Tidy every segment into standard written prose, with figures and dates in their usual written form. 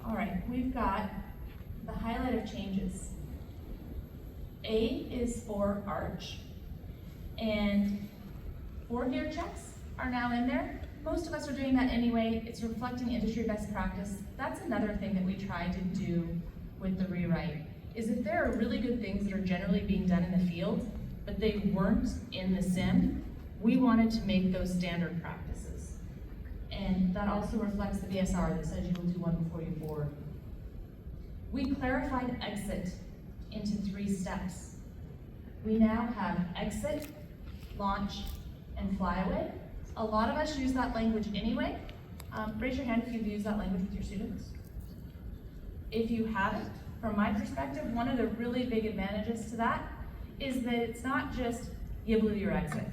All right, we've got the highlight of changes. A is for arch, and 4 gear checks are now in there. Most of us are doing that anyway. It's reflecting industry best practice. That's another thing that we tried to do with the rewrite, is if there are really good things that are generally being done in the field, but they weren't in the sim, we wanted to make those standard practices. And that also reflects the BSR that says you will do one before you board. We clarified exit into 3 steps. We now have exit, launch, and flyaway. A lot of us use that language anyway. Raise your hand if you've used that language with your students. If you haven't, from my perspective, one of the really big advantages to that is that it's not just, you blew your exit,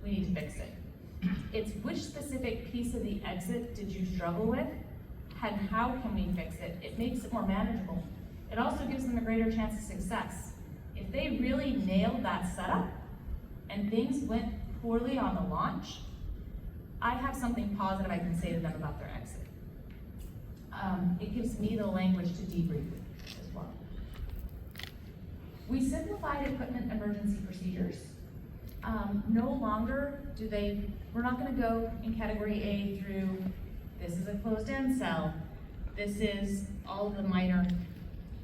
we need to fix it. It's which specific piece of the exit did you struggle with, and how can we fix it? It makes it more manageable. It also gives them a greater chance of success. If they really nailed that setup and things went poorly on the launch, I have something positive I can say to them about their exit. It gives me the language to debrief as well. We simplified equipment emergency procedures. No longer we're not gonna go in category A through, this is a closed end cell, this is all of the minor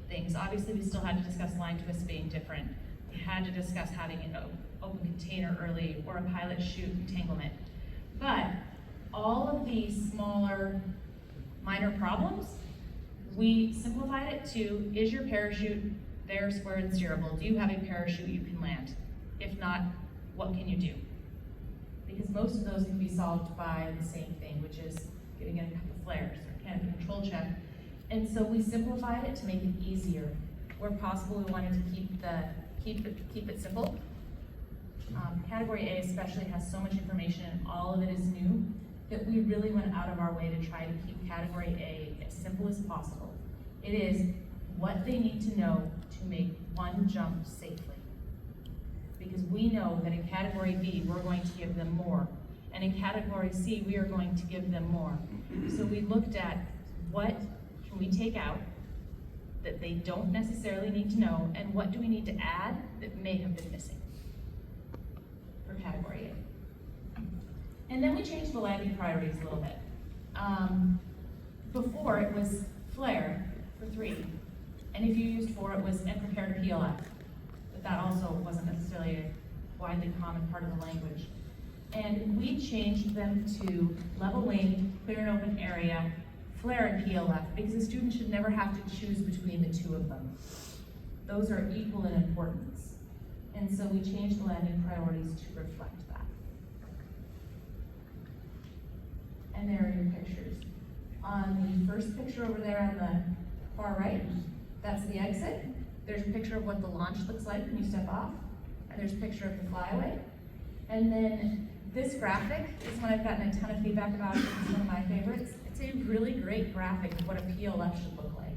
things. Obviously, we still had to discuss line twists being different. We had to discuss having an open container early or a pilot chute entanglement. But all of these smaller, minor problems, we simplified it to, is your parachute there, square and steerable? Do you have a parachute you can land? If not, what can you do? Because most of those can be solved by the same thing, which is giving it a couple flares or canopy control check. And so we simplified it to make it easier. Where possible, we wanted to keep it simple. Category A especially has so much information and all of it is new that we really went out of our way to try to keep category A as simple as possible. It is what they need to know to make one jump safely. Because we know that in category B, we're going to give them more. And in category C, we are going to give them more. So we looked at what can we take out that they don't necessarily need to know, and what do we need to add that may have been missing for category A. And then we changed the landing priorities a little bit. Before it was flare for 3, and if you used 4, it was and prepare to PLF. But that also wasn't necessarily a widely common part of the language. And we changed them to level lane, clear and open area, flare and PLF, because the student should never have to choose between the 2 of them. Those are equal in importance. And so we changed the landing priorities to reflect that. And there are your pictures. On the first picture over there on the far right, that's the exit. There's a picture of what the launch looks like when you step off, and there's a picture of the flyaway. And then this graphic is one I've gotten a ton of feedback about. It's one of my favorites. It's a really great graphic of what a PLF should look like.